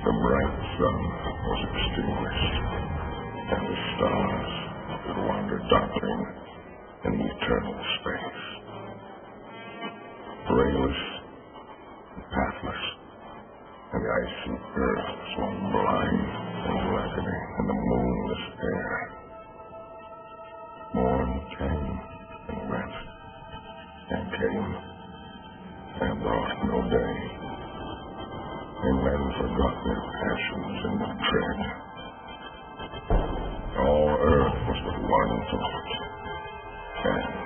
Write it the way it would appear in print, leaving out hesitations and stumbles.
The bright sun was extinguished, and the stars that wandered darkling in eternal space. Rayless and pathless, and the icy earth swung blind and blackening in the moonless air. Morn came and went, and came, and brought no day. And men forgot their passions in the tread. All earth was but one thought, and